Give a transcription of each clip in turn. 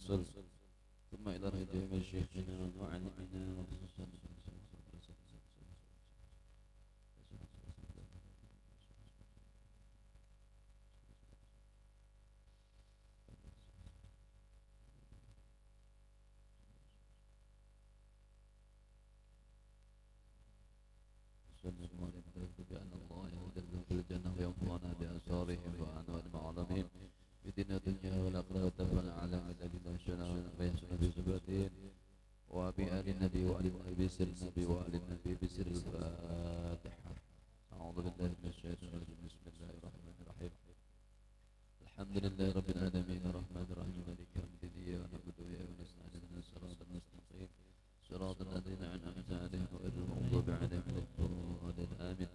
الرسل ثم إلى رجال شيخنا وعلمنا بأن الله يهدى في الجنة وينفعنا بأسرارهم وأنواع المعلمين في دين الدنيا والآخرة وتفعل على الذين يشهدون ويحسن بصفاتهم وبآل النبي وآل النبي بسر النبي وآل النبي بسر الفاتحة. أعوذ بالله من الشيطان الرجيم. بسم الله الرحمن الرحيم. الحمد لله رب العالمين الرحمن الرحيم مالك يوم الدين إياك نعبد وإياك نستعين اهدنا الصراط المستقيم صراط الذين أنعمت عليهم غير المغضوب عليهم ولا الضالين آمين.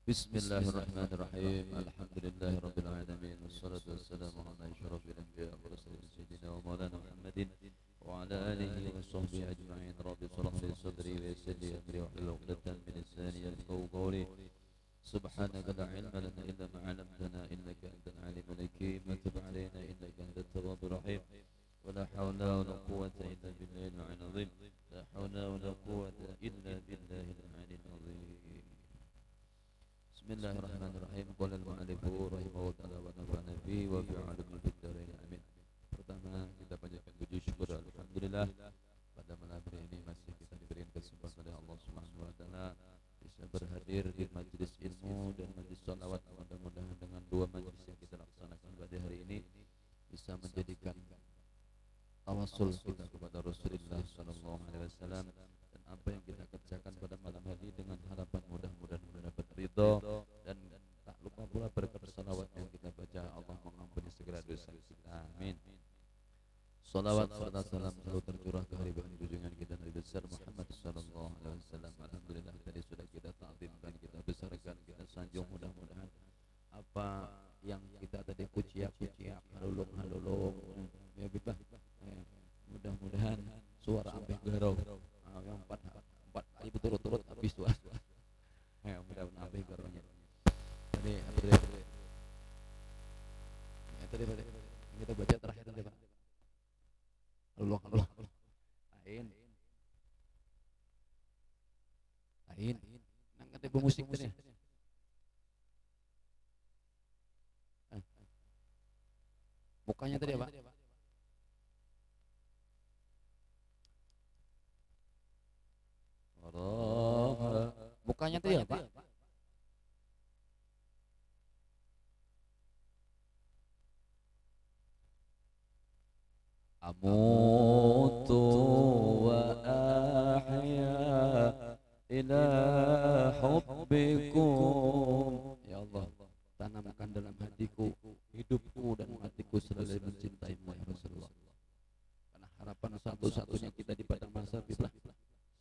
بسم الله الرحمن الرحيم. الحمد لله رب العالمين والصلاة والسلام على أشرف الأنبياء والمرسلين سيدنا ومولانا محمد وعلى آله وصحبه أجمعين. رب اشرح لي صدري ويسر لي أمري واحلل عقدة من لساني يفقهوا قولي. سبحانك لا علم لنا إلا ما علمتنا إنك أنت العليم الحكيم. وتب علينا إنك أنت التواب الرحيم. ولا حول ولا قوة إلا بالله العلي العظيم. لا حول ولا قوة إلا بالله العلي العظيم. بسم الله الرحمن الرحيم. قال المؤلف رحمه الله تعالى ونفعنا به وفي علوم الدارين آمين. Pertama kita panjatkan puji syukur alhamdulillah pada malam hari ini masih kita diberikan kesempatan oleh Allah Subhanahu wa taala bisa berhadir di majelis ilmu dan majelis salawat. Mudah-mudahan dengan dua majelis yang kita laksanakan pada hari ini bisa menjadikan tawasul kita kepada Rasulullah sallallahu alaihi wasallam dan apa yang kita kerjakan pada malam hari dengan harapan mudah-mudahan mendapat ridha dan tak lupa pula berkat salawat yang kita baca Allah mengampuni segala dosa kita. Amin. Salawat serta salam selalu tercurah ke hariban junjungan kita Nabi besar Muhammad sallallahu alaihi wasallam. Alhamdulillah tadi sudah kita takzimkan, kita besarkan, kita sanjung. Mudah-mudahan apa yang kita tadi kuciak halulung ya bibah. Mudah-mudahan suara sampai garau. Yang empat kali berturut-turut habis suara. Mudah-mudahan sampai garaunya. Tadi kita baca terakhir nanti Pak. Halulung. Ain. Nang ada musik tadi. Mukanya tadi apa? Mukanya tadi apa? Amutu wa ahya ila hubbikum. Ya Allah, tanamkan dalam hatiku, hidupku dan hatiku selalu mencintaimu ya Rasulullah. Karena harapan satu-satunya kita di padang mahsyar bila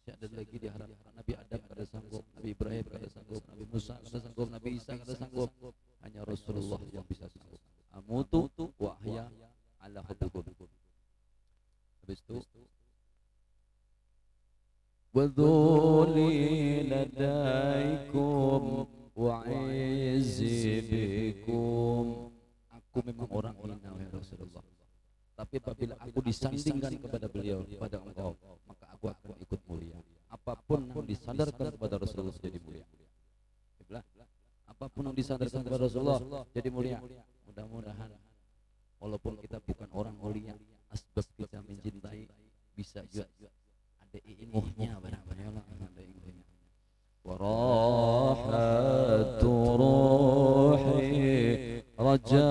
ada lagi diharapkan Nabi Adam kada sanggup, Nabi Ibrahim kada sanggup, Nabi Musa kada sanggup, Nabi Isa kada sanggup, hanya Rasulullah yang bisa sanggup. Amutu wa ahya ala hubbikum. Habis itu wadhuli ladaikum wa izzibikum. Aku memang orang hina ya Rasulullah, tapi apabila aku disandingkan kepada beliau, kepada engkau, maka aku akan ikut mulia. Apapun yang disandarkan kepada Rasulullah jadi mulia. Apapun yang disandarkan kepada Rasulullah jadi mulia. Mudah-mudahan walaupun kita bukan orang mulia, asbab kita mencintai bisa juga ada ilmunya barang-barang ada ilmunya. Warahatu ruhi raja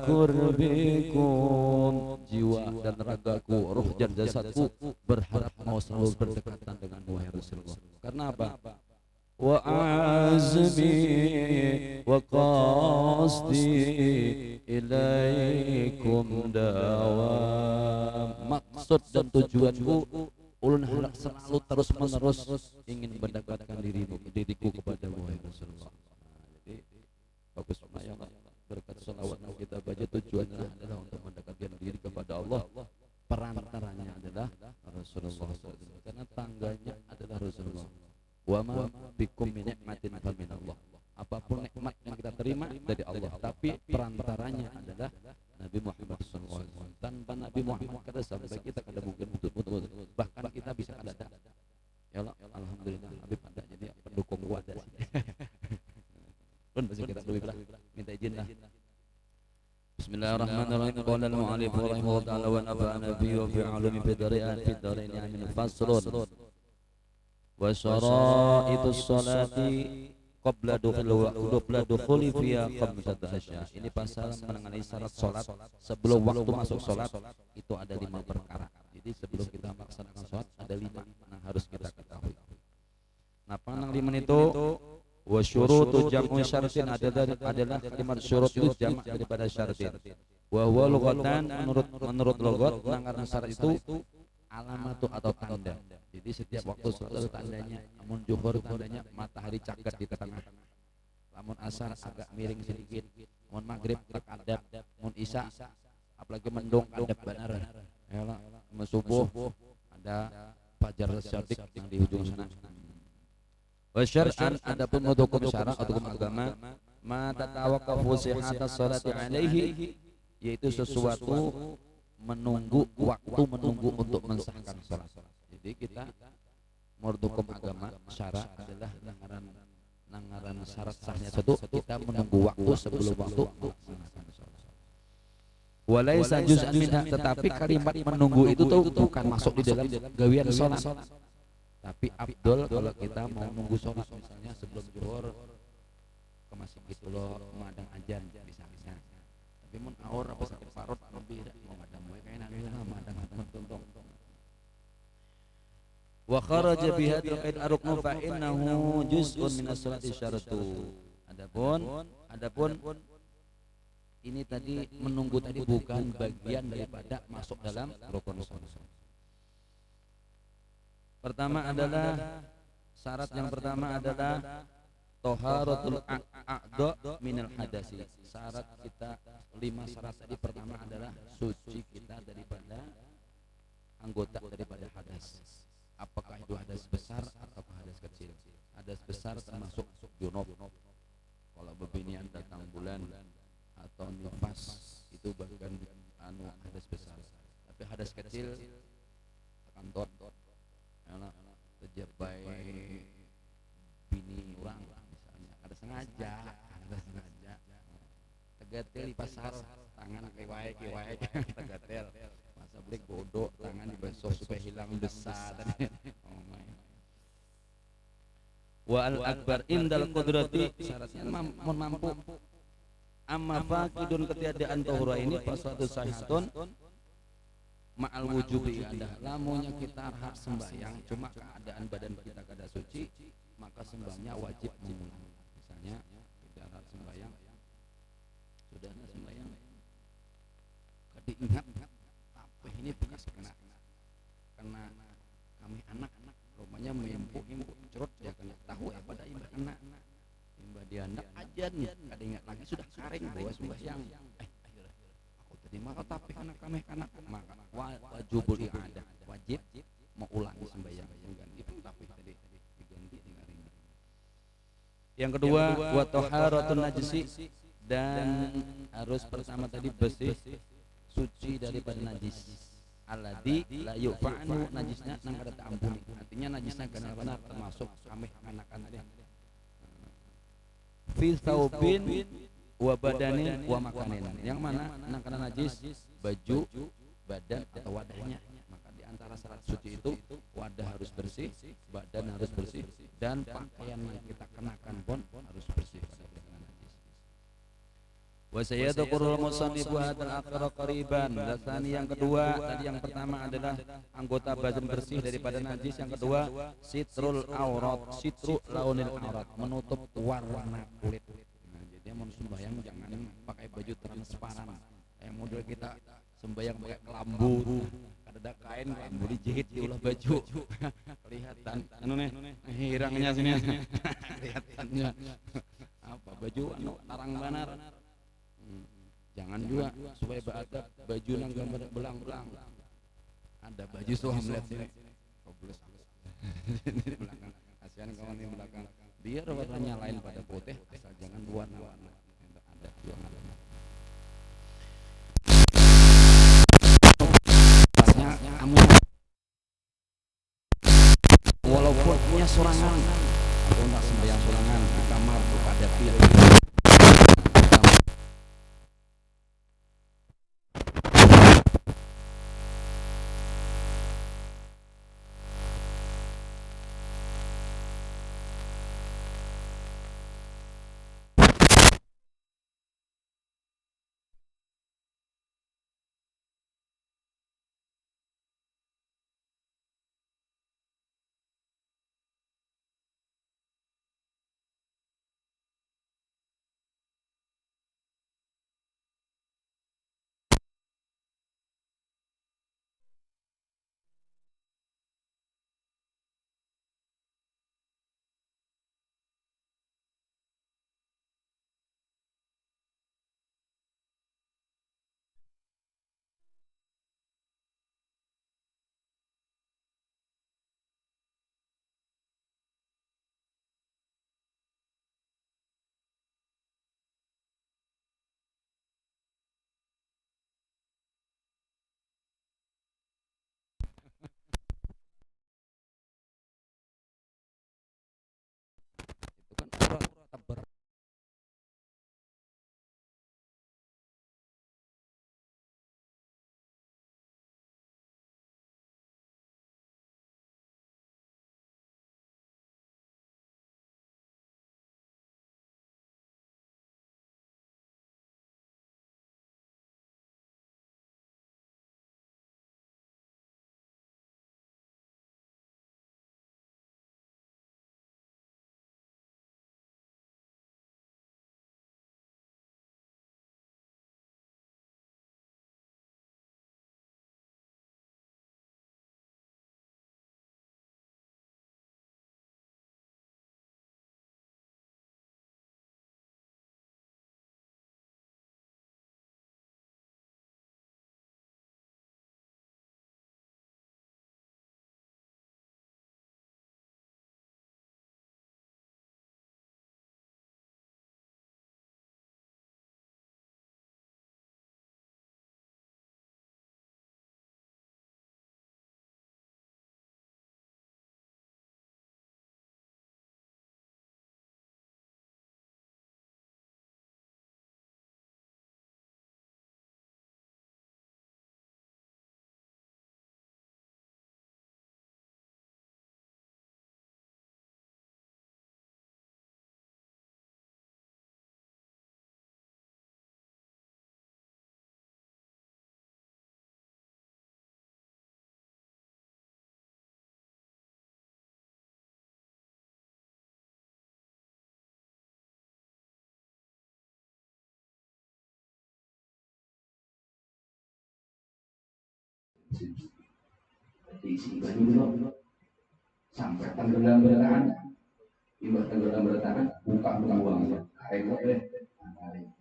kurbikum. Jiwa dan ragaku, roh dan jasadku berharap mau selalu berdekatan dengan wahai Rasulullah. Karena apa? Wa azmi wa qasdi ilaikum dawam. Maksud dan tujuanku ulun hendak selalu terus menerus ingin mendekatkan diriku kepada wahai Rasulullah. Jadi bagus ya Allah, berkat salawat yang kita baca tujuannya adalah untuk mendekatkan diri kepada Allah. Perantaranya adalah Rasulullah SAW, karena tangganya adalah Rasulullah. Wa ma bikum min nikmatin fa min Allah. Apapun nikmat yang kita terima dari Allah, tapi perantaranya adalah Nabi Muhammad SAW. Tanpa Nabi Nabi Muhammad kada sampai kita kada mungkin betul bahkan kita bisa kada ada ya Allah alhamdulillah Habib ada jadi pendukung gua ada pun bisa kita dulu minta izin lah. Bismillahirrahmanirrahim. Qala al-mu'allif rahimahullah ta'ala wa nafa'ana bihi wa fi 'ulumi fid dharain amin. Faslun wa syara'itus salati qabla dukhuli fiha khamsatu asya. Ini pasal mengenai syarat salat sebelum waktu masuk salat itu ada 5 perkara. Jadi sebelum kita melaksanakan salat ada 5 yang harus kita ketahui. Nah, panang 5 itu wa syurutu jam'u syartin adalah kalimat syurut itu jamak daripada syartin. Wa huwa lughatan menurut logat penanggaran syarat itu alamatu atau tanda. Jadi setiap waktu selalu tandanya. Namun zuhur tandanya matahari cakar di tengah. Namun asar agak miring sedikit. Namun maghrib adab. Namun isya apalagi mendung adab benar. Ya, subuh ada fajar syadik yang di ujung sana. Wa syar'an adapun hukum syara atau hukum agama ma tatawaqqafu sihhatas salati alaihi yaitu sesuatu menunggu untuk mensahkan salat. Jadi kita menurut hukum agama syara adalah nangaran syarat sahnya satu kita menunggu waktu sebelum waktu melaksanakan salat. Walaisa juz'an minha tetapi kalimat menunggu itu tuh bukan masuk di dalam gawian salat. Tapi afdol kalau kita mau nunggu sholat misalnya sebelum zuhur ke masjid dulu madang ajan misalnya. Tapi mun aur apa sakit parut lebih mau madang wae kayak nang madang mentuntung. Wa kharaja biha terkait aruknu fa innahu juz'un min as-salati syaratu. Adapun ini tadi menunggu tadi bukan bagian daripada masuk dalam rukun salat. Syarat yang pertama adalah taharatul a'dha minal hadasi. Syarat kita 5 syarat tadi pertama adalah suci kita daripada anggota daripada hadas. Apakah itu hadas besar atau hadas kecil? Hadas besar termasuk junub. Kalau bebinian datang bulan atau nifas itu bahkan hadas besar. Tapi hadas kecil kantor terjabai bini orang misalnya ada sengaja tegatel di pasar tangan kiwae tegatel masa beli bodoh tangan dibasuh supaya hilang besar wa al akbar indal qudrati syaratnya mampu amma faqidun ketiadaan tahura ini fasadu sahihatun ma'al wujubi ada lamunya kita hak sembahyang cuma keadaan badan kita kada suci maka sembahyangnya wajib mengulang. Misalnya kita hak sembahyang sudah sembahyang kada ingat apa ini bekas kena kami anak rumahnya mempu cerut ya kena tahu ya pada imbah anak imbah dia anak ajan kada ingat lagi sudah karing bawa sembahyang maka tapi kanak maka wajibul i'adah wajib mengulangi sembahyang mengganti tapi tadi diganti dengan yang kedua wa taharatun najisi dan harus pertama tadi bersih suci daripada najis alladzi la yufa'anu najisnya nang kada ampuni artinya najisnya benar-benar termasuk kami kanakan tadi fi saubin wa badanin wa makanin yang mana karena najis baju badan atau wadahnya maka di antara syarat suci itu wadah harus bersih badan harus bersih dan pakaian yang kita kenakan pun harus bersih pada najis. Wa sayadkurul musannifu hadzal aqra qariban. Dan yang kedua tadi yang pertama adalah anggota badan bersih daripada najis, yang kedua sitrul aurat, sitru launil aurat, menutup warna kulit. Dia mau sembahyang jangan pakai baju transparan. Yang model kita sembahyang pakai kelambu, ada kain kelambu dijahit di ulah baju. Kelihatan anu nih hirangnya sini. Kelihatannya apa baju anu tarang banar. Jangan juga supaya beradab baju nang gambar belang-belang. Ada baju suam lihat sini. Goblok. Di belakang. Kasihan kawan di belakang. Biar warnanya lain pada putih, asal jangan warna-warna. Ada dua warna. sembahyang sorangan atau tak sembahyang sorangan di kamar tuh ada pil. Itu kan urat tebar. Jadi isi banyu dulu sampai tenggelam bertahan, imbah tenggelam bertahan, buka uangnya, kayak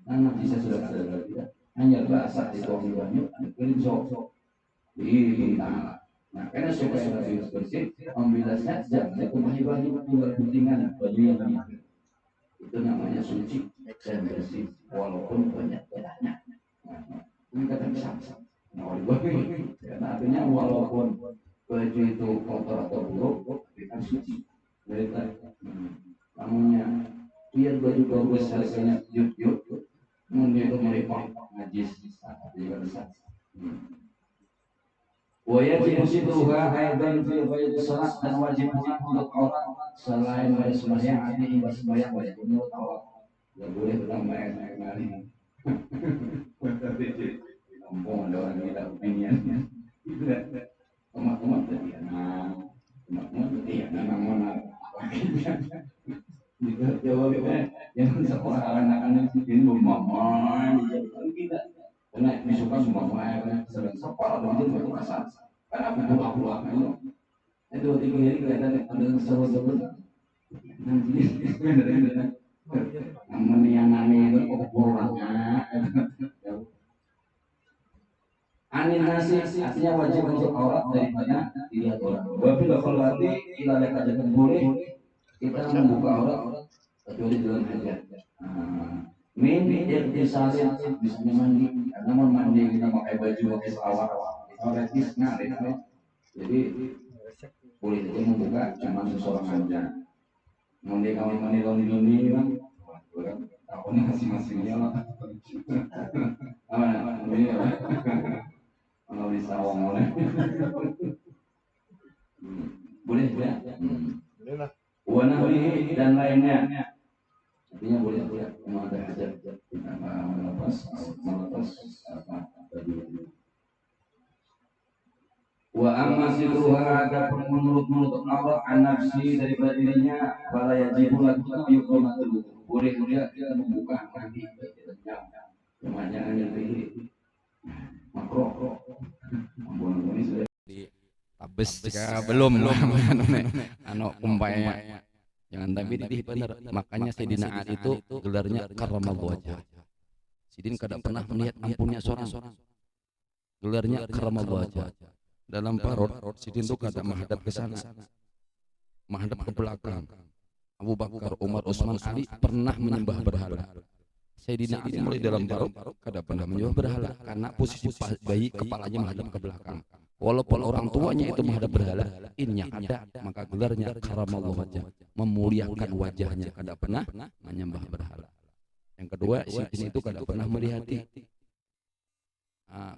nah nanti saya sudah sadar tidak hanya basah di tuang banyu, kirim sok di tanah. Nah karena supaya lebih bersih, ambilasnya jangan kumahi baju tinggal pentingan baju yang ini. Itu namanya suci dan bersih walaupun banyak bedanya. Nah, ini kata bisa. Nah, karena artinya walaupun baju itu kotor atau buruk, tapi kan suci. Berita, namanya biar baju bagus harganya yuk, mungkin itu mereka najis, jadi bisa. Wajib situha aidan fi ghairi salat dan wajibnya untuk orang selain pada sembahyang artinya ibadah sembahyang wajibnya tawaf. Tidak boleh tambah air kali. Kampung ada orang yang tidak opinian. Umat-umat tadi umat-umat tadi ya memang mana juga jawabnya yang sekolah anak-anak ini memamai tidak karena disuka semua karena sering sekolah dan itu berperasaan karena pulang itu tiga hari kelihatan ada sewa-sewa nanti namanya yang nani itu kok orangnya anin nasi artinya wajib untuk aurat daripada dilihat orang. Wabil kholwati ila lek hajatan boleh kita membuka aurat kecuali dalam hajat. Min irtisalin bisa mandi karena mau mandi kita pakai baju pakai selawar otomatis ngalir. Jadi boleh saja membuka cuma seseorang saja. Nanti kami loni kan, tahunnya masing-masingnya lah. Ini ya, kalau di sawang oleh, boleh ya. Wanawi dan lainnya. Artinya boleh mau ada hajat melepas baju. Wa amma sitruha ada menurut Allah an-nafsi daripada dirinya fala yajibu lagi yuqamatul boleh dia membuka nanti cuma jangan yang tinggi makro ampun ini sudah di tabes jika belum anu umpaya jangan tapi di benar makanya Sayyidina Ali itu gelarnya karamallahu wajah. Sidin kada pernah melihat ampunnya seorang gelarnya karamallahu wajah. Dalam parot Sidin itu kada menghadap ke sana, menghadap ke belakang. Abu Bakar, Umar, Utsman, Ali pernah menyembah berhala. Sayyidina Ali mulai dalam parot kada pernah menyembah berhala karena posisi bayi kepalanya menghadap ke belakang. Walaupun orang tuanya itu menghadap berhala, ininya ada, maka gelarnya karamallahu wajah, memuliakan wajahnya, kada pernah menyembah berhala. Yang kedua, Sidin itu kada pernah melihati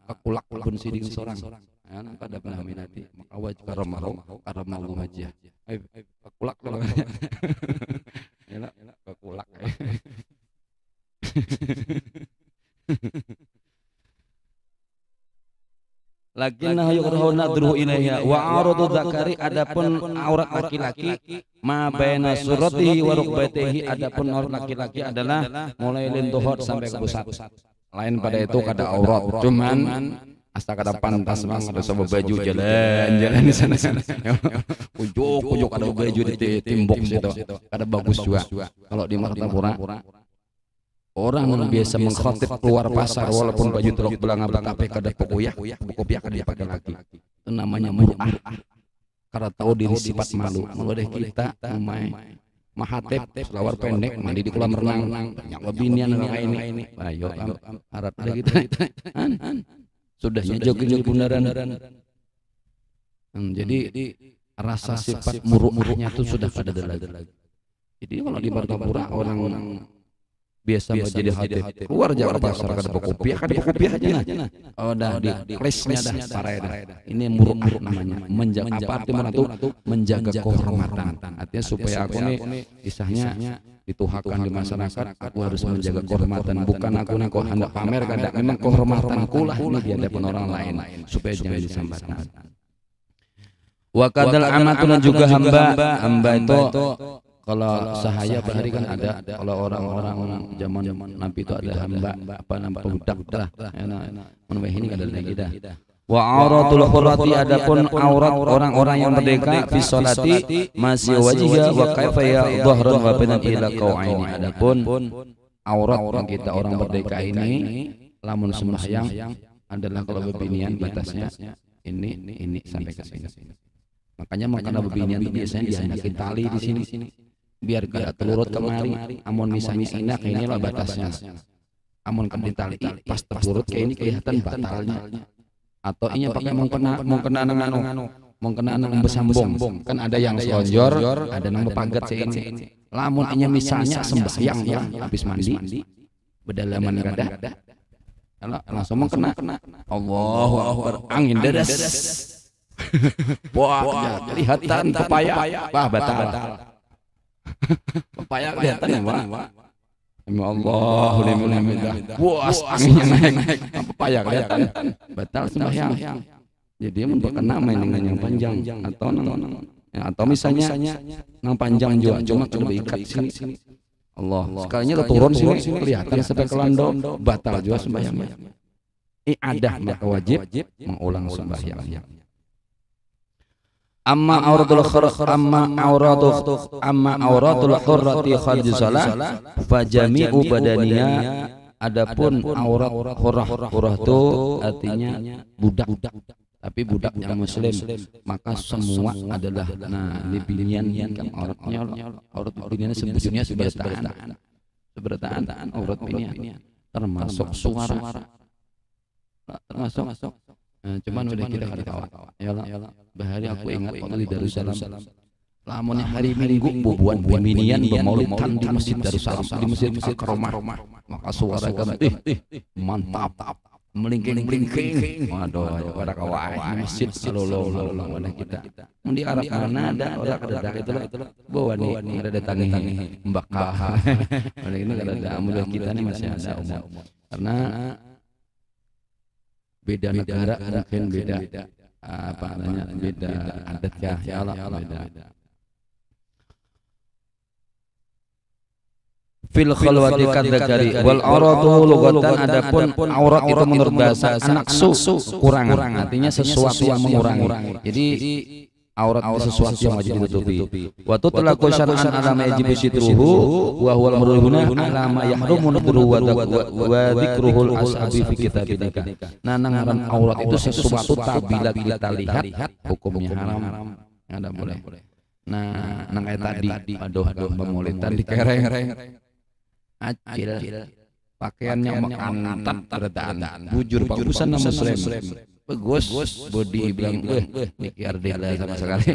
kekulak pun Sidin seorang. Kada pernah minati maka wajah karamallahu wajah. Kekulak kalau ya kekulak. Lakinnahu yukrahu nadruhu ilaiha wa aradu dzakari adapun aurat laki-laki ma baina suratihi wa rukbatihi adapun aurat laki-laki adalah mulai lintuhur sampai ke pusat. Lain pada itu kada aurat cuman asta kada pantas mang ada sama baju jalan di sana. Ujuk ada baju di timbok situ. Kada bagus juga. Kalau di Martapura orang yang biasa mengkhotib keluar pasar walaupun baju telok belanga betape kada kopiah kada dipakai lagi. Itu namanya mur'ah. Karena tahu diri sifat malu. Malu deh kita mahatep selawar pendek mandi di kolam renang banyak binian ini. Ayo harap ada kita. Sudahnya jogging di bundaran. Jadi rasa sifat muruhnya itu sudah pada lagi. Jadi kalau di Martapura orang biasa menjadi hati keluar jalan pasar kada kopiah aja nah. Oh dah di kelasnya dah parah dah. Ini muruh namanya. Menjaga apa arti itu? Menjaga kehormatan. Artinya supaya aku nih kisahnya dituhakan di masyarakat, aku harus menjaga kehormatan, bukan aku hendak pamer kada, memang kehormatanku lah ini di hadapan orang lain supaya jangan disambatkan. Wa kadal amatun juga hamba itu kalau sahaya bahari kan ada, kalau orang-orang zaman Nabi itu ada hamba apa nama budak lah, enak ini kada lagi dah. Wa auratul hurrati adapun aurat orang-orang yang merdeka fi sholati masih wajhiha wa kaifa ya dhahran wa badan ila qau'aini adapun aurat yang kita orang merdeka ini lamun sembahyang adalah kalau bebinian batasnya ini sampai ke sini. Makanya karena bebinian itu biasanya dihandakin tali di sini biar kada telurut kemari. Amun misalnya enak inilah batasnya. Amun kada ditali pas telurut kayak ini kelihatan batalnya. Atau ini pakai mengkena nang bersambung kan ada yang selonjor ada nang bepagat ini lamun ini misalnya sembahyang ya habis mandi berdalaman kada langsung mengkena Allahu Akbar angin deras wah kelihatan pepaya wah batal pepaya kelihatan ya Pak. Allah alhamdulillah. Puas anginnya naik. Pepaya kelihatan. Batal sembahyang. Jadi berkena main dengan yang panjang atau misalnya yang panjang juga cuma lebih ikat sini. Allah. Sekalinya turun sini kelihatan sampai ke lando batal juga sembahyangnya. I'adah maka wajib mengulang sembahyang. Amma auratul hurrati kharij shalah fa jami'u badaniya adapun aurat hurrah itu artinya budak tapi budak yang muslim maka semua adalah di binian kan aurat binian sebetulnya seberataan aurat binian termasuk suara termasuk Cuman udah kita tahu. Ya bahari aku ingat waktu di Darussalam. Lamun hari Minggu bubuan peminian pemaulidan di Masjid Darussalam di Masjid Al-Karomah. Maka suara kan mantap. Melingking-melingking. Waduh, pada kawai masjid sallallahu mana kita. Di Arab mana ada orang kedadak itu bawa nih ada datangi Mbak Kah. Oleh ini ada amulah kita nih masih ada umum. Karena beda negara mungkin beda apa namanya beda adat ya Allah beda. Fil khalwati kadzakari wal auratu lugatan, adapun aurat itu menurut bahasa anaksu kurangan, artinya sesuatu yang mengurangi. Jadi aurat itu sesuatu yang wajib ditutupi. Wa tutlaqu syar'an ala ma yajibu sitruhu wa huwa al-murhuna ala ma yahrumu nadruhu wa dzikruhul ashabi fi kitabillah. Nah, ngaran aurat itu sesuatu bila kita lihat hukumnya haram. Enggak boleh. Nah, nang tadi aduh pemaulidan dikereng. Acil pakaiannya makan beradaan bujur bagusan nama muslim bagus body bilang mikir dia sama sekali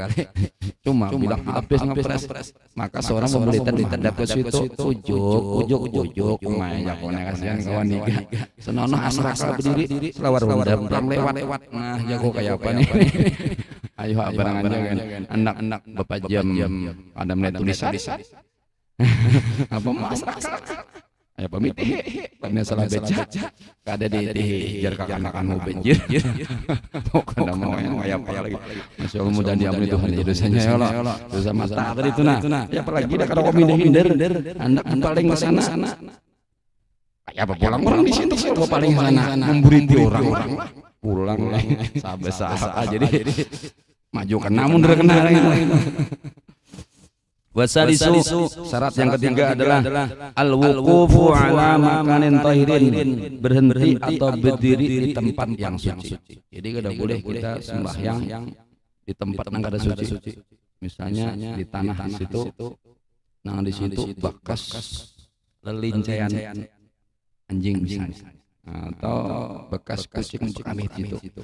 cuma bilang habis ngepres maka seorang pemaulidan ditendap ke situ ujuk main jagonya kasihan kawan nikah senonoh asraka berdiri selawar undang lewat nah jago kayak apa nih ayo barangan kan anak bapak jam ada melihat tulisan apa masalah ayo pamit karena salah baca kada di jar kakak-kakak mau banjir pokoknya mau yang kayak lagi masya Allah mudah diampuni Tuhan dosanya ya Allah dosa mata tadi itu nah ya apalagi dah kalau kau minder anak paling ke sana kayak apa pulang orang di sini kau paling sana memburiti orang pulang sabar jadi maju kena mundur kena Wasalisu syarat yang ketiga adalah al-wuqufu ala makanin tahirin, berhenti atau berdiri di tempat yang suci. Jadi tidak boleh kita sembahyang di tempat yang kada suci. Misalnya di tanah di situ, nah di situ bekas lelincaian anjing misalnya, atau bekas kucing kami di situ.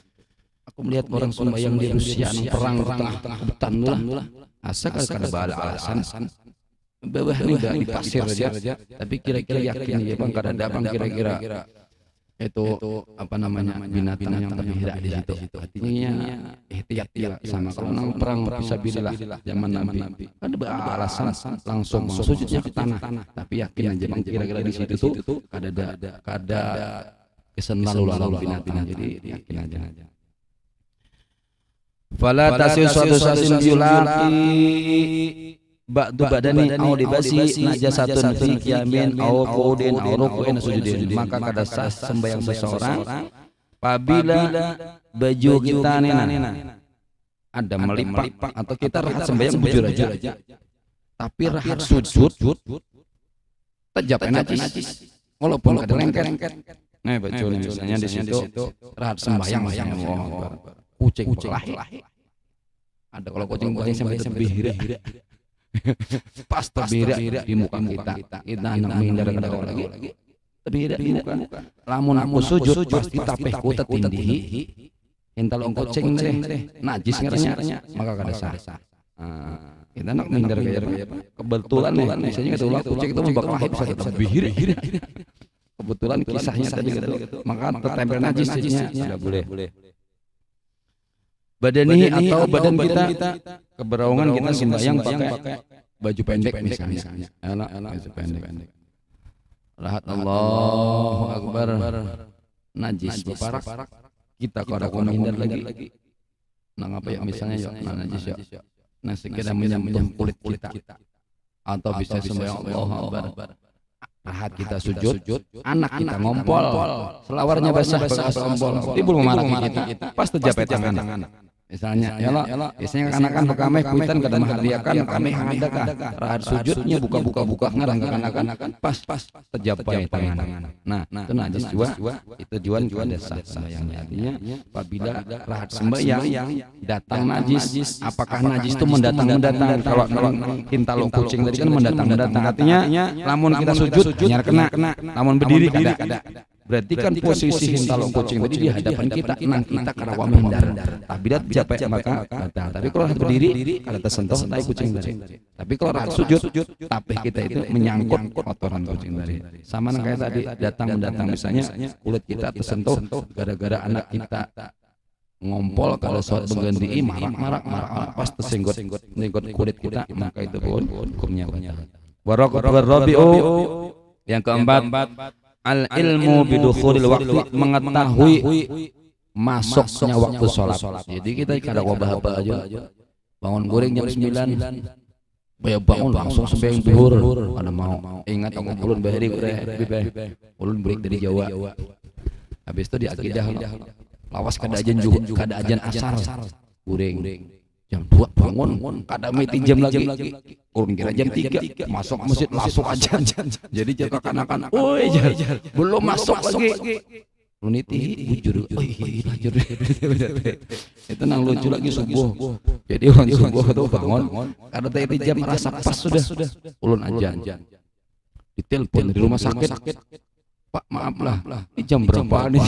Aku melihat orang sembahyang di Rusia perang di tengah-tengah hutan lah. Asa kada bala alasan bawah ini di pasir aja tapi kira-kira yakin ya bang kada ada bang kira-kira itu apa namanya binatang yang terpihak di situ artinya ihtiyat sama kalau nang perang fisabilillah zaman Nabi ada alasan langsung sujudnya ke tanah tapi yakin aja bang kira-kira di situ tuh kada kesan lalu binatang jadi yakin aja. Fala tasil suatu sasin yulaqi ba'du badani au libasi najasatun fi qiyamin au qudin au ruku'in sujudin, maka kada sah sembahyang seseorang apabila baju kita ada melipat atau kita rahat sembahyang bujur aja tapi rahat sujud tajab najis walaupun kada lengket. Nah baju misalnya di situ rahat sembahyang kucing berlahi. Ada kalau kucing berlahi sampai terbihira. Pas terbihira di muka kita anak menghindar kada lagi. Terbihira di muka. Lamun aku sujud pasti tapehku tetindih. Ental kucing deh najis ngaranya maka kada sah. Kita nak menghindar gaya kebetulan misalnya kebetulan kucing itu membaklah bisa terbihira. Kebetulan kisahnya tadi maka tertempel najisnya tidak boleh. Badani atau badan kita keberawangan kita sembahyang pakai baju pendek misalnya. Baju pendek. Rahat Allahu Akbar. Najis beparak kita kada menghindar lagi. Nah apa ya misalnya najis ya. Nah sekedar menyentuh kulit kita atau bisa sembahyang Allahu Akbar. Rahat kita sujud, anak kita ngompol, selawarnya basah ngompol, ibu memarah kita, pas terjepit tangan. Misalnya, ya biasanya anak-anak bekameh kuitan kada mahadiakan kami hadakah rahat sujudnya buka ngarang ke anak-anak pas terjapai tangan. Nah itu najis jua itu juan desa sembahyangnya. Artinya apabila rahat sembahyang datang najis, apakah najis itu mendatang kalau kintal kucing tadi kan mendatang artinya lamun kita sujud nyar kena lamun berdiri kada Berarti kan posisi hintalo kucing tadi di hadapan kita, nang kita karawa menghindar. Tabilat capek maka kata. Tapi kalau rahat berdiri, kada tersentuh tai kucing tadi. Tapi kalau rahat sujud, tapeh kita itu menyangkut kotoran kucing tadi. Sama nang kayak tadi datang mendatang misalnya kulit kita tersentuh gara-gara anak kita ngompol kalau sholat berganti marak pas tersenggot kulit kita, maka itu pun hukumnya. Warabi'u yang keempat, al ilmu bidukhulil waktu, mengetahui masuknya waktu sholat. Jadi kita kada wabah apa aja bangun goreng jam 9 bangun langsung sembahyang zuhur, kada mau ingat aku ulun bahari ulun break dari Jawa. Habis itu di akidah lawas kada ajan asar goreng jam 2 bangun kada meti jam lagi ulun kira jam 3 masuk masjid langsung ajan. Jadi jaka kanakan oi belum masuk lagi ulun itu bujur bujur itu nang lucu lagi subuh. Jadi orang subuh itu bangun kada teh jam rasa pas sudah ulun ajan ditelepon dari rumah sakit, Pak maaf lah, ini jam berapa nih?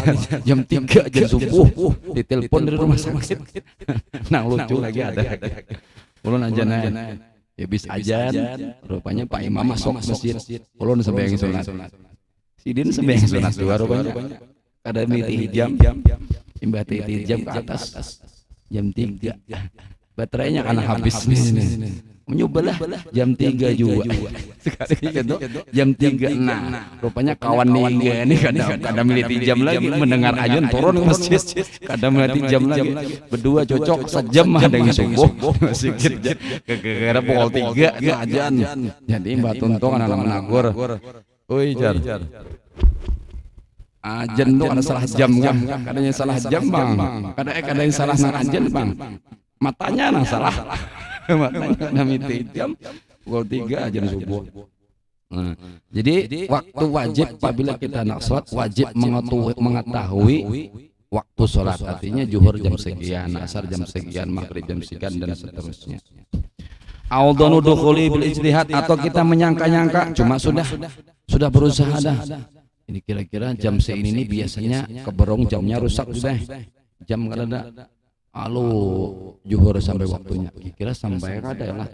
Jam 3 jam subuh, ditelepon dari rumah sakit. Nah lucu lagi ada. Ulun ajan ya bis ajan, rupanya Pak Imam masuk masjid. Ulun sembahyang sunat. Sidin sembahyang sunat dua rupanya. Kada miti jam, imbah titi jam ke atas. Jam 3. Baterainya karena habis nih. Menyobalah jam 3 juga sekali gitu jam 3. Nah rupanya kawan nih kadang militi jam lagi mendengar ajan turun ke masjid, kadang militi jam lagi berdua cocok sejam ada yang subuh sedikit kira pukul 3 ajan. Jadi mbak tuntung anak menagur oi jar ajan tuh ada salah jam kan, kadangnya salah jam bang, kadang salah nang ajan bang, matanya nang salah makanya miti jam pukul 3 aja subuh. Nah, jadi waktu wajib apabila kita nak sholat wajib mengetahui waktu sholat, artinya zuhur jam sekian, asar jam sekian, maghrib jam sekian dan seterusnya. Audhanu dukhuli bil ijtihad, atau kita menyangka-nyangka cuma sudah berusaha dah. Ini kira-kira jam seini ini biasanya keberong jamnya rusak sudah. Jam kada zuhur sampai waktunya kira sampai kada lah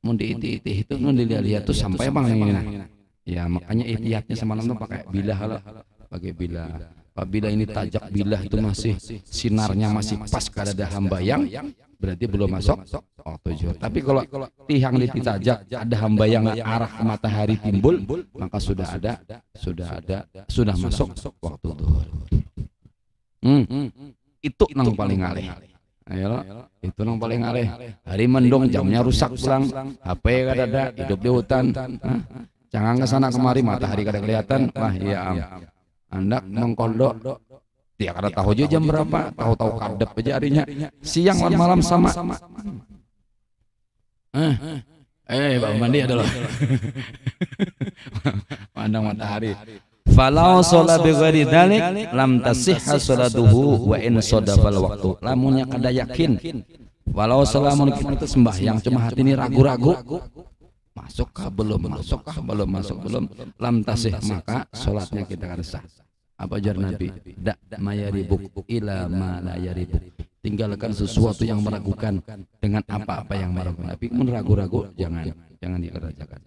mun diiti itu mun dilihat tuh sampai bang ini ya, makanya ihtiyatnya semalam tuh pakai bilah lah, pakai bilah. Apabila ini tajak bilah itu masih sinarnya masih pas kada ada hambayang, berarti belum masuk waktu zuhur. Tapi kalau tihang ditajak ada hambayang arah matahari timbul, maka sudah masuk waktu zuhur. Itu nang paling alih. Ayo, itu nang paling alih. Hari mendung jamnya rusak pulang, HP kada ada, hidup di hutan. Jangan ke sana kemari, matahari kada kelihatan. Wah iya Anda mengkodok. Dia kada tahu juga jam berapa, tahu-tahu kadep aja harinya. Siang dan malam sama. Pak mandi adalah pandang matahari. Falau sholat bighairi dzalik lam tasihha sholatuhu wa in sadafal waktu. Lamunnya kada yakin, walau selamun kita itu sembahyang cuma hati ini ragu-ragu, masukkah belum, lam tasih, maka sholatnya kita kada sah. Apa jar Nabi? Da mayaribuk ila ma la yaribuk. Tinggalkan sesuatu yang meragukan dengan apa-apa yang meragukan. Tapi mun ragu-ragu jangan dikerjakan.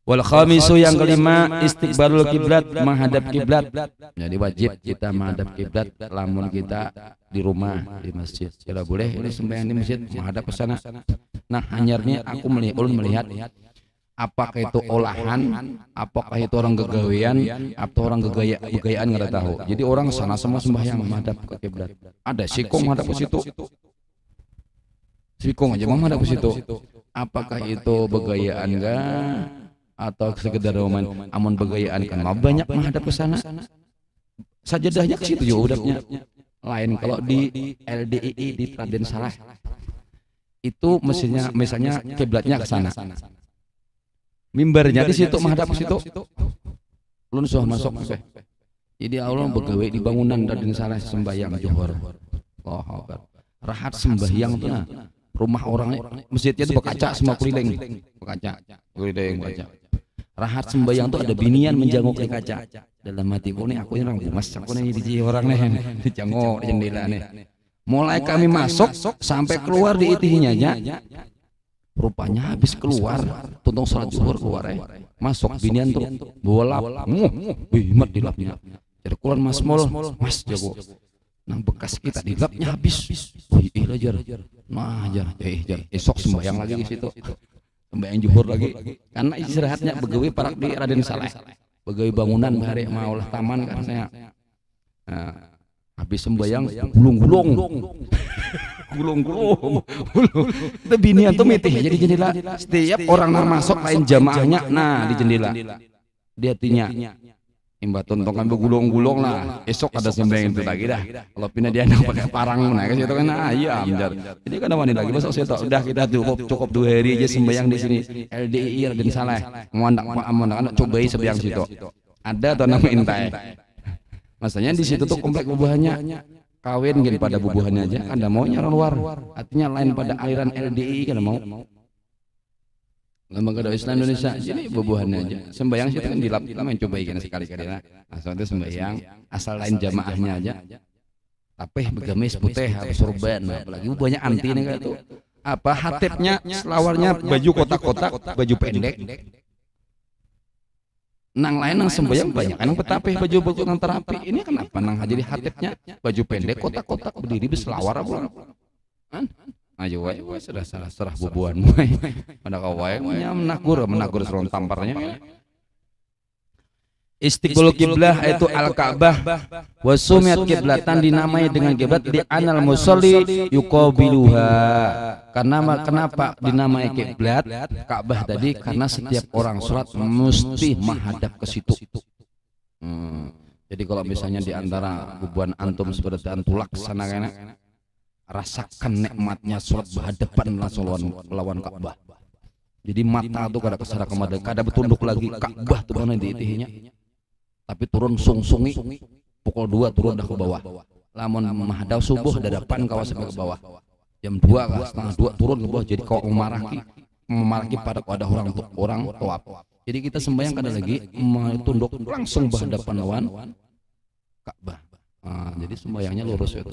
Wal khamisu yang kelima, istiqbalul kiblat, menghadap kiblat. Jadi wajib kita menghadap kiblat lamun kita di rumah, di masjid. Tidak boleh ini sembahyang di masjid menghadap ke sana. Nah, hanyarnya aku melihat apakah itu olahan, apakah itu orang gegawean atau orang gegayaan enggak tahu. Jadi orang sana semua sembahyang menghadap ke kiblat. Ada sikung menghadap ke situ. Sikung aja menghadap ke situ. Apakah itu begayaan enggak? Atau sekedar amun begayaan kan banyak menghadap ke sana, sajadahnya ke situ juga udapnya. Lain kalau di LDII di Raden Saleh itu misalnya kiblatnya ke sana, mimbarnya di situ menghadap ke situ, ulun sudah masuk. Jadi Allah begawe di bangunan Raden Saleh sembahyang zuhur. Rahat sembahyang tuh rumah orang, masjidnya itu berkaca semua keliling, berkaca. Rahat sembahyang tuh ada binian menjanguk ke kaca. dalam hatiku nih aku ini orang Bumas, aku nih di orang nih dicengok di jendela nih. Mulai kami masuk sampai keluar di itihinya aja, rupanya habis keluar tuntung sholat zuhur keluar masuk binian tuh bola bimat di lapnya. Jadi keluar mas mol mas jago nang bekas kita di lapnya habis. Wih jar nah jar esok sembahyang lagi di situ, sembahyang zuhur lagi karena istirahatnya begawi parak di Raden Saleh, begawi bangunan bahari maulah taman kan saya. Nah, habis sembahyang gulung-gulung itu binian tuh mitih jadi jendela setiap orang yang masuk lain jamaahnya nah di jendela dia tinya imba tontong kan gulung-gulung lah esok ada sembahyang itu lagi dah kalau pindah dia nak pakai parang nah kan itu kan ayam jar jadi kan wani lagi masuk saya udah kita cukup 2 hari aja sembahyang di sini LDI Raden Saleh aman cobai sembahyang situ ada atau nama intai. Masanya di situ tuh komplek bubuhannya kawin gini pada bubuhannya aja, kan maunya orang luar, artinya lain pada aliran LDI kan mau. Lembaga Dakwah Islam Indonesia, jadi bubuhannya aja. Sembahyang situ kan dilap, main coba ikan sekali-kali lah. Asal itu sembahyang, asal lain jamaahnya aja. Tapi begamis putih, habis sorban, apalagi banyak anti nih kayak tuh. Apa hatipnya, selawarnya baju kotak-kotak, baju pendek. Nang lain nang sembahyang banyak nang petapih baju nang terapi ini kenapa nang jadi hatipnya baju pendek kotak-kotak berdiri berselawar apa kan ayo wae serah bubuhan wae pada kawae menagur seron tamparnya. Istiqbal kiblah itu al-Ka'bah wa sumiyat kiblatan dinamai dengan kiblat di anal musalli yuqabiluha. Karena kenapa dinamai kiblat Ka'bah tadi? Karena setiap orang salat mesti menghadap ke situ. Jadi kalau misalnya di antara bubuhan antum seperti antum laksanakan rasakan nikmatnya salat berhadapan langsung lawan Ka'bah. Jadi mata tuh kada kesana kemana, kada bertunduk lagi Ka'bah tuh mana di itihinya. Tapi turun sungsungi pukul 2 turun dah ke bawah. Lamun menghadap subuh dadapan kawas sampai ke bawah. Jam 2 kah setengah 2 turun ke bawah jadi kau memaraki pada orang tawaf. Jadi kita sembahyang kada lagi tunduk langsung berhadapan lawan Ka'bah. Jadi sembahyangnya lurus itu.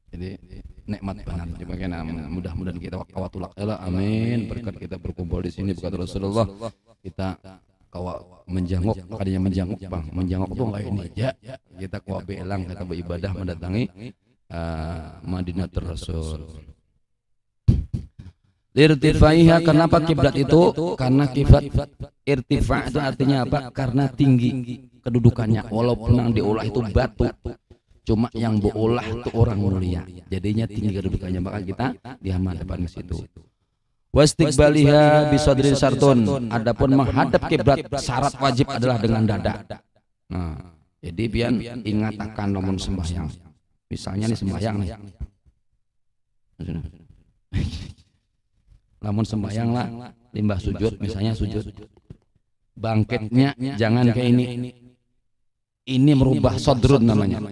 Jadi nikmat benar. Bagaimana mudah-mudahan kita wakawatul amin berkat kita berkumpul di sini berkat Rasulullah kita kawa menjanguk kadanya menjanguk bang menjanguk tuh lain aja kita kawa belang kita beribadah mendatangi Madinatul Rasul. Irtifaiha kenapa kiblat itu? Karena kiblat irtifa itu artinya apa? Karena tinggi kedudukannya walaupun yang diolah itu batu cuma yang beolah itu orang mulia jadinya tinggi kedudukannya maka kita dihadapkan ke situ. Wastiqbaliha bisadrin sartun. Adapun menghadap kiblat syarat wajib adalah dengan dada. Nah, jadi biar ingat akan nomor sembahyang. Misalnya nih sembahyang nih. Namun sembahyang lah, limbah sujud misalnya sujud. Bangkitnya jangan kayak ini. Ini merubah sadrun namanya.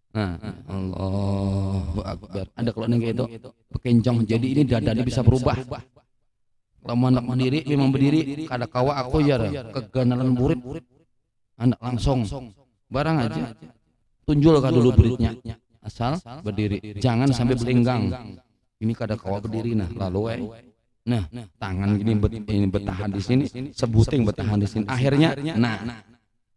Nah, Allahu Akbar. Ada kalau kayak itu pekencong. Jadi ini dadanya bisa berubah. Kalau anak berdiri, memang berdiri. Kada kawa aku ya keganalan burit. Anak langsung barang aja. Tunjul kah dulu buritnya. Asal berdiri. Jangan sampai berlenggang. Ini kada kawa berdiri nah. Lalu nah tangan gini ini bertahan di sini. Sebuting bertahan di sini. Akhirnya nah.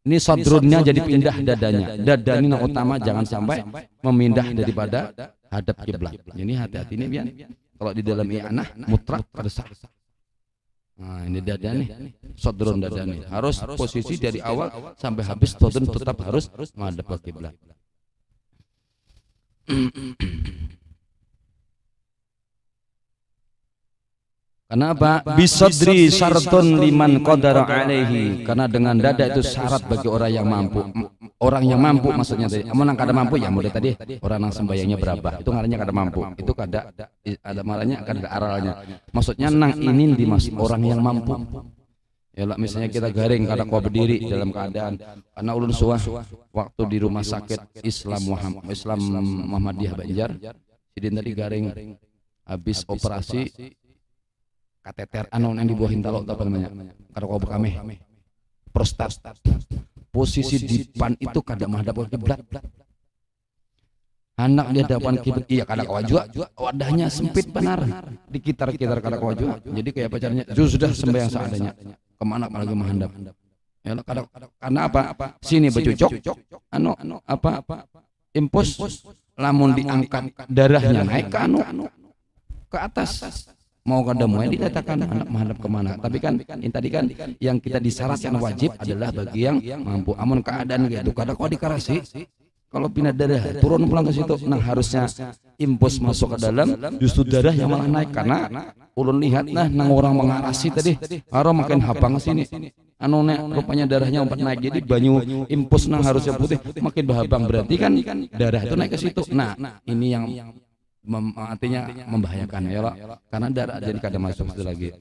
Ini sadrunnya jadi pindah dadanya. Dada ini yang utama jangan sampai memindah daripada hadap kiblat. Jadi hati-hati nih biar kalau di dalam i'anah mutlak terdesak. Nah ini dada nih, sadrun dada nih. Harus posisi dari awal sampai habis sadrun tetap harus menghadap ke kiblat. Kenapa? Bisadri syartun liman qadara alaihi. Karena dengan dada itu syarat bagi orang yang mampu. Orang yang mampu maksudnya tadi. Amun nang kada mampu ya mulai tadi orang nang sembayangnya berapa. Itu ngarannya kada mampu. Itu kada ada marahnya kada aralnya. Maksudnya nang ini dimaksud orang yang mampu. Ya lah misalnya kita garing kada kuat berdiri dalam keadaan karena ulun suah waktu di rumah sakit Islam Muhammadiyah Banjar. Sidin tadi garing habis operasi kateter yang dibuahin talok apa namanya kada kau berkameh prostat posisi di depan itu kada menghadap ke kiblat. Anak di hadapan kiblat, iya kada kawajua, wadahnya sempit benar, dikitar-kitar kada kawajua. Jadi kayak pacarnya, sudah sembahyang seadanya, kemana lagi menghadap. Ya, karena apa? Sini bercucuk, impus, lamun diangkat darahnya naik ke atas. Mau kada mau dikatakan menghadap kemana. Tapi kan ini tadi kan yang kita disyaratkan wajib adalah bagi yang mampu. Amun keadaan gitu, kada kau dikarasi. Kalau pindah darah turun pulang ke situ, nah harusnya impus masuk ke dalam, justru darah yang malah naik karena ulun lihat nang orang mengarasi tadi, orang makin habang sini. Rupanya darahnya umpat naik, jadi banyu impus nang harusnya putih makin berhabang, berarti kan darah itu naik ke situ. Nah ini yang artinya membahayakan ya Allah, karena darah jadi kada masuk situ lagi.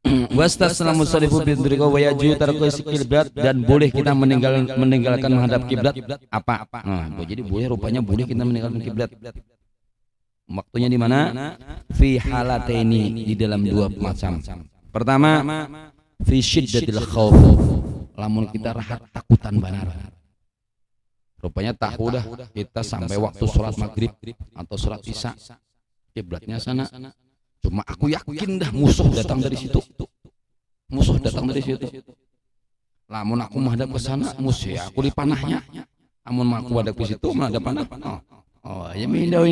Wastasalamu salifu bidrika wa yaju tarqis kiblat, dan boleh kita meninggalkan menghadap kiblat apa? Nah, jadi boleh, rupanya boleh kita meninggalkan kiblat. Waktunya di mana? Fi halataini, di dalam dua macam. Pertama, fi syiddatil khauf, lamun kita rahat takutan benar. Rupanya tahu dah kita sampai waktu sholat maghrib atau sholat isya kiblatnya sana. Cuma aku yakin dah musuh datang dari situ. Musuh datang dari situ. Lamun aku menghadap ke sana, musuh ya aku di panahnya. Amun aku menghadap ke situ, menghadap panah. Oh, ya mindo.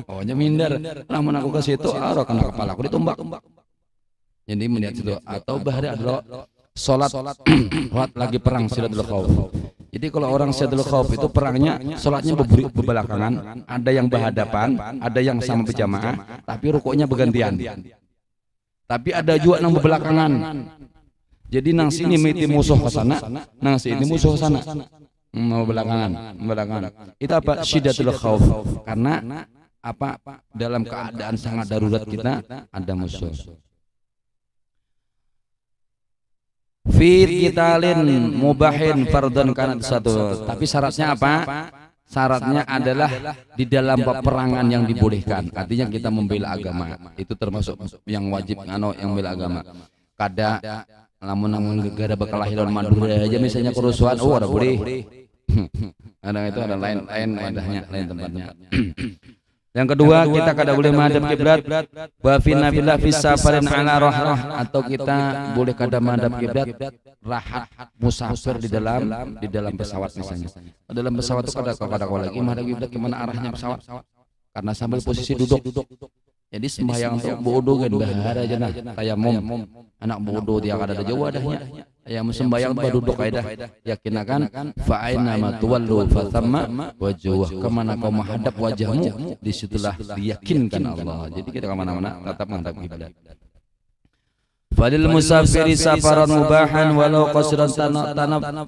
Oh, ya minder. Lamun aku ke situ, kena kepala aku ditumbak. Jadi melihat situ. Atau bahari adalah sholat lagi perang Syiddatul Khauf. Jadi kalau orang Syiddatul Khauf itu perangnya, sholatnya berbelakangan, ada yang berhadapan, ada yang sama berjamaah, tapi rukuknya bergantian. Tapi ada juga yang berbelakangan. Jadi nang sini miti musuh ke sana, nang sini musuh ke sana. Belakangan. Itu apa? Syiddatul Khauf. Karena apa? Dalam keadaan sangat darurat kita ada musuh. Fi qitalin mubahin fardhan kanat satu. Tapi syaratnya apa? Syaratnya adalah di dalam peperangan yang dibolehkan. Artinya kita membela agama. Itu termasuk yang wajib yang membela agama. Kada lamun negara berkelahiran Madura aja misalnya kerusuhan, ada boleh. Ada itu ada lain tempatnya. Yang kedua, kita kada boleh menghadap kiblat wa fi nafilah fi safarin ala rahlah, atau kita boleh kada menghadap kiblat rahat musafir di dalam pesawat misalnya. Dalam pesawat itu kada lagi menghadap kiblat kemana arahnya pesawat, karena sambil posisi duduk. Jadi sembahyang untuk bodoh kan bahara aja nah tayamum. Anak bodoh dia kada ada jauh adanya. Ya sembahyang duduk kaidah, yakinakan fa aina ma tuwallu fa thamma wajhuh, kemana kau menghadap wajahmu disitulah diyakinkan Allah. Jadi kita kemana-mana tetap menghadap kiblat. Fadil musafiri safaran mubahan walau qasiran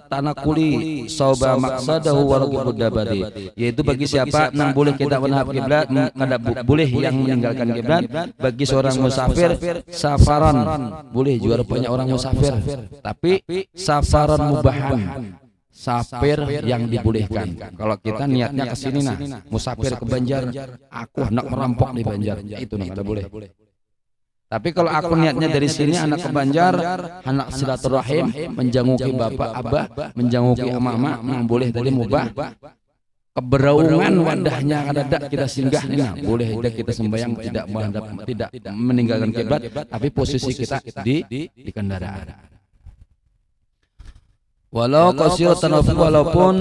tanakuli sauba maqsadahu walau dabadi, yaitu bagi siapa yang boleh kita menghadap kiblat, kada boleh yang meninggalkan kiblat. Bagi seorang musafir safaran boleh juga, rupanya orang musafir, tapi safaran mubahan, safir yang dibolehkan. Kalau kita niatnya ke sini musafir ke Banjar, aku hendak merampok di Banjar, itu kada boleh. Tapi kalau aku niatnya dari sini anak ke Banjar, anak silaturahim, menjanguki bapak abah, menjanguki mama, yang boleh tadi mubah. Keberaungan wadahnya ada kita singgah boleh kita sembahyang tidak meninggalkan kiblat, tapi posisi kita di kendaraan. Walau qasiratan walaupun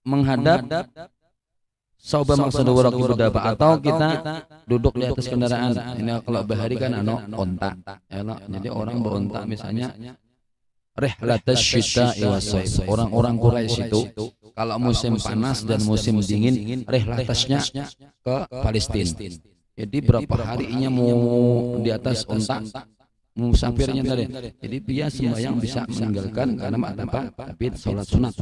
menghadap sauba maksud warak berdaba, atau kita duduk di atas kendaraan. Ini kalau bahari kan onta. Jadi orang beronta misalnya rihlatash syita'i was-shaif. Orang-orang Quraisy itu kalau musim panas dan musim dingin rihlatasnya ke Palestina. Jadi berapa harinya mau di atas onta musafirnya tadi. Jadi dia sembahyang bisa meninggalkan karena apa? Tapi sholat sunat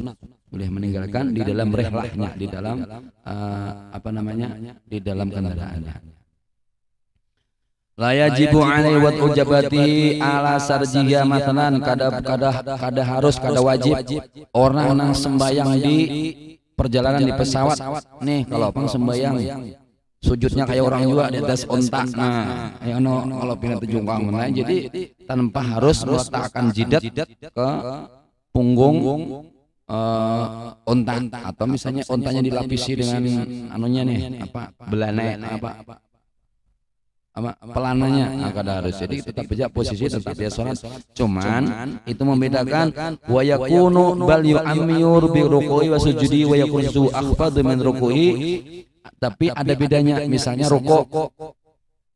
boleh meninggalkan di dalam rihlahnya, di dalam di dalam kendaraannya. La yajibu alaihi wa ujabati ala sarjiha matalan, kada harus kada wajib orang nang sembahyang di perjalanan di pesawat. Nih kalau pang sembahyang sujudnya kayak orang juga di atas onta. Nah, yang kalau pindah tejungkang mana, jadi tanpa harus meletakkan jidat ke punggung onta, atau misalnya ontanya dilapisi dengan anunya nih apa belana apa pelananya agak harus. Jadi tetap aja posisi tetap dia sholat, cuman itu membedakan wa yakunu bal yu'ammir bi ruku'i wa sujudi wa yakunu akhfad min ruku'i, tapi ada bedanya. Misalnya rukuk,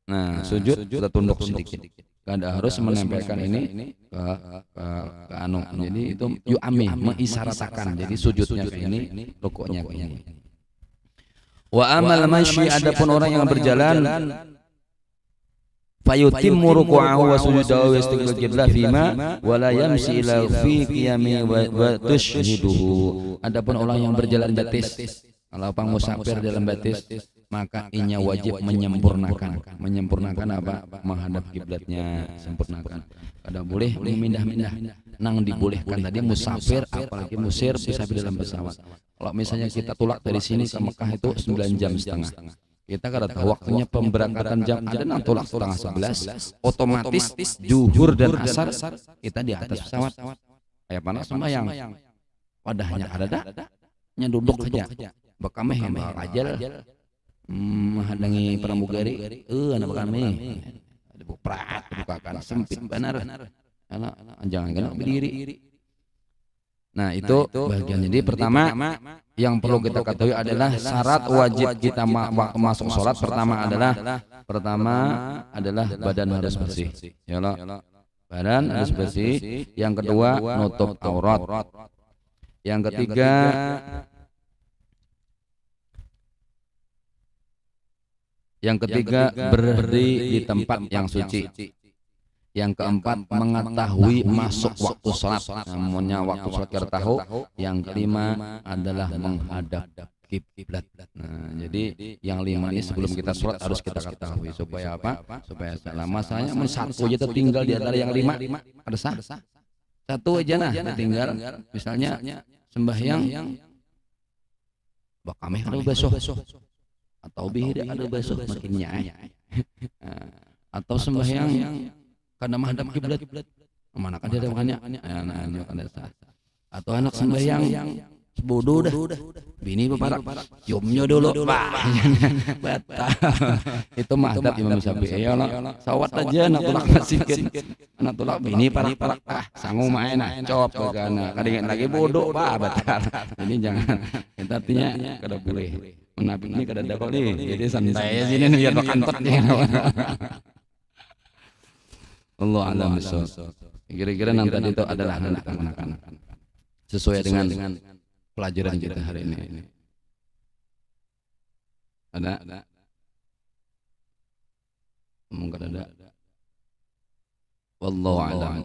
nah sujud kita tunduk sedikit, kada harus menempelkan ini ke anu. Jadi itu yu'ammi, mengisyaratkan, jadi sujudnya ke ini, rukuknya ke ini. Wa amal masyi, adapun orang yang berjalan, fayutimmu ruku'ahu wa sujudahu wa istiqlal qiblah fima wa la yamshi ila fi qiyami wa tushhiduhu. Adapun orang yang berjalan batis, kalau pang musafir dalam batis, maka inya wajib menyempurnakan apa? Menghadap kiblatnya, sempurnakan. Kada boleh memindah-mindah. Nang dibolehkan tadi musafir, apalagi musir bisa dalam pesawat. Kalau misalnya kita tulak dari sini ke Mekah itu 9 jam setengah. Kita kada tahu waktunya pemberangkatan jam, ada nang tolak setengah 11, otomatis zuhur dan asar kita di atas pesawat. Kayak panas sembahyang, wadahnya ada nya duduk saja. Bekameh yang rajal menghadangi pramugari, anak kami ada buprat bukakan sempit benar, anak jangan berdiri. Nah itu bagian. Jadi pertama yang perlu kita ketahui adalah syarat wajib kita waktu masuk sholat. Pertama adalah badan harus bersih, ya Allah. Badan harus bersih. Yang kedua nutup aurat. Yang ketiga berdiri di tempat yang suci. Yang keempat mengetahui masuk waktu sholat, namanya waktu sholat kita tahu. Yang kelima adalah menghadap kiblat. Nah, jadi yang lima ini sebelum kita sholat harus kita ketahui supaya apa? Supaya selama saya satu aja tertinggal di antara yang lima, ada sah. Satu aja nah tertinggal. Misalnya sembahyang, bakameh ada besok, atau bihir ada besok makin nyai, atau sembahyang karena menghadap kiblat, mana kan ada makanya, atau anak sembahyang bodoh dah, bini beparak, ciumnya dulu, batal. Itu madhab Imam Syafi'i. Ya Allah, sawat aja anak tulak masihkan, anak tulak bini parak, sanggup main, cop karena kadang lagi bodoh, batal. Ini jangan. Itu artinya kada boleh. Menabik ini kada ada kok nih, jadi santai sini biar kantor nih. Allah alam bisawab. Kira-kira nanti itu adalah anak-anak sesuai dengan pelajaran kita hari ini. Ada? Mungkin ada. Wallahu a'lam.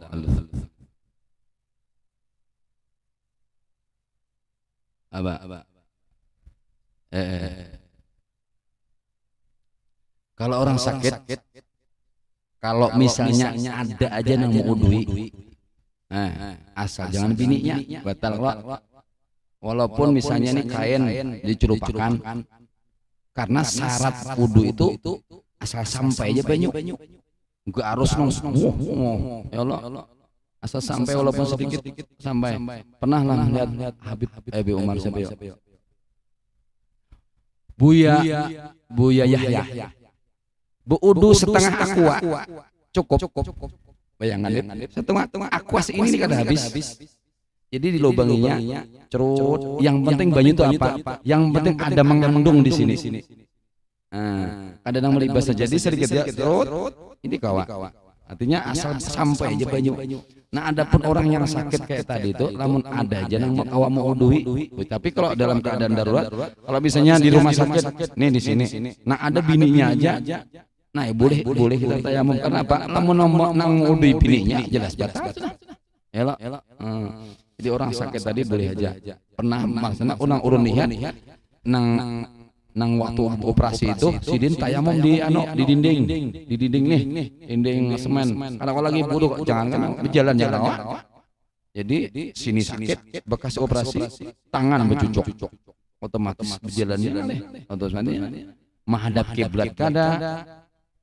Apa? Kalau orang sakit, kalau misalnya ada aja yang mau udui, asal jangan bininya batal kok. Walaupun misalnya nih kain dicelupakan, karena syarat wudu itu asal sampai aja banyu, nggak harus ya Allah, asal sampai walaupun sedikit sampai. Pernah lah lihat Habib Umar siapa? Buya Yahya. Berudu setengah aqua cukup. Bayangan setengah aqua ini kan habis. Jadi dilubanginya cerut. Yang penting banyu itu apa? Yang penting ada mengandung di sini. Ada yang melibas saja. Jadi sedikit ya cerut. Ini kawa. Artinya asal sampai aja banyu. Nah, adapun orang yang sakit kayak tadi itu, namun ada aja yang mau mau udui. Tapi kalau dalam keadaan darurat, kalau misalnya di rumah sakit, nih di sini. Nah, ada bininya aja. Nah, boleh kita tayamum. Kenapa? Namun nang udui bininya jelas batal. Elok. Jadi orang sakit tadi boleh aja. Pernah maksudnya orang urun lihat nang waktu operasi itu sidin tayamum di dinding nih, dinding semen. Kalau lagi buruk jangan kan berjalan ya lawan. Jadi sini sakit bekas operasi, tangan bercucuk, otomatis berjalan deh. Otomatis menghadap kiblat kada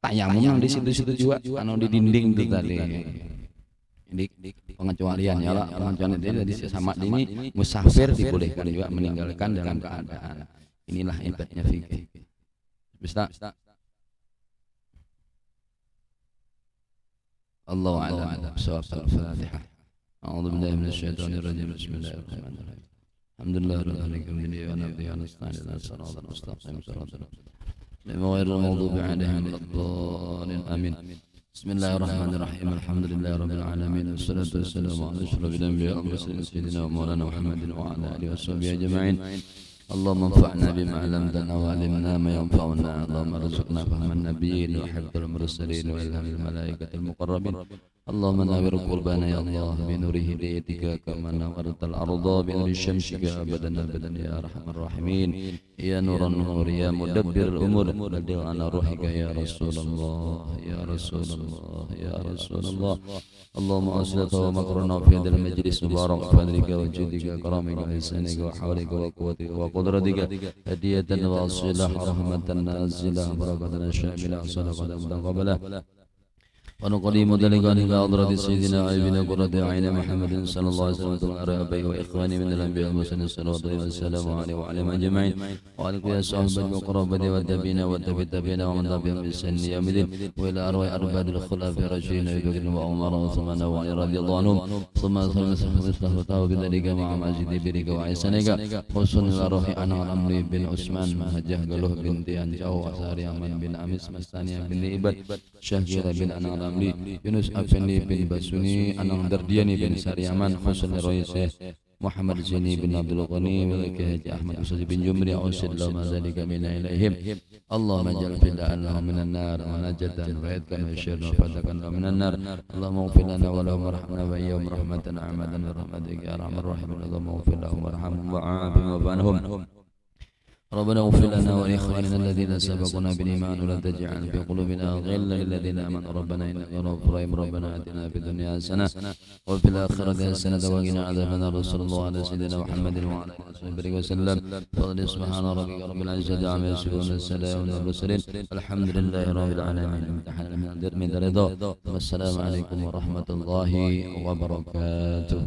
tayamum yang di situ-situ juga anu di dinding itu tadi. Ini pengecualian ya lah, pengecualian tadi sama ini musafir dibolehkan juga meninggalkan dalam keadaan. Inilah hebatnya fikih. Bisa. Allahu a'lam. Al-Fatihah. A'udzu billahi minasyaitonir rajim. Bismillahirrahmanirrahim. Alhamdulillahirabbil alamin wa nabiyyu wa nasta'inu ala mustaqim shiratal ghairil maghdubi 'alaihim waladdallin. Amin. Bismillahirrahmanirrahim. Alhamdulillahirabbil alamin wassalatu wassalamu ala asyrafil anbiya'i wal mursalin sayyidina wa maulana Muhammadin wa ala alihi washabbihi ajma'in. اللهم انفعنا بما علمتنا وعلمنا ما ينفعنا اللهم ارزقنا فهم النبيين وحفظ المرسلين والهام الملائكة المقربين اللهم نور قلوبنا يا الله بنور هدايتك كما نورت الأرض بنور شمسك أبدا أبدا يا أرحم الراحمين يا نور النور يا مدبر الأمور بلغ على روحك يا رسول الله يا رسول الله يا رسول الله اللهم أصلح ومكرنا في هذا المجلس مبارك بفضلك وجودك وكرمك وإحسانك وحولك وقوتك وقدرتك هدية واصلة رحمة نازلة بركة شاملة صدقة متقبلة ونقدم ذلك إلى حضرة سيدنا عيبنا قرة عين محمد صلى الله عليه وسلم على أبيه وإخواني من الأنبياء والمرسلين صلوات الله وسلامه عليه وعلى أجمعين وعلى كل صحبه وقرابته والتابعين والتابعين ومن تبعهم بإحسان يوم الدين وإلى أرواح أرباب الخلفاء الراشدين أبي بكر وعمر وعثمان وعلي رضي الله عنهم ثم صلى بذلك مع مجد برك وإحسانك خصوصا إلى روح أنا عمرو بن عثمان مهجه قلوه بن ديانجاه وساري أمن بن أمس مستانيا بن إبد شهير بن أنا Amli Yunus Afendi bin Basuni Anang Dardiani bin Sariaman Husain Royce Muhammad Zini bin Abdul Ghani Walaki Haji Ahmad Ustaz bin Jumri Ausid lama zalika mina ilaihim Allahumma jal fida'an lahum minan nar wa najatan wa idkan wa syirna fadakan lahum minan nar Allahumma ufir lana wa lahum warhamna wa iyahum rahmatan amadan wa rahmatika ya rahman rahim Allahumma ufir lahum warhamhum wa a'afim wa banhum ربنا اغفر لنا ولإخواننا الذين سبقونا بالإيمان ولا تجعل في قلوبنا غلا للذين آمنوا ربنا إنك رؤوف رحيم ربنا آتنا في الدنيا حسنة وفي الآخرة حسنة وقنا عذاب النار صلى الله على سيدنا محمد وعلى آله وصحبه وسلم فضل سبحان ربك رب العزة عما يصفون السلام على المرسلين الحمد لله رب العالمين امتحان من رضا والسلام عليكم ورحمة الله وبركاته.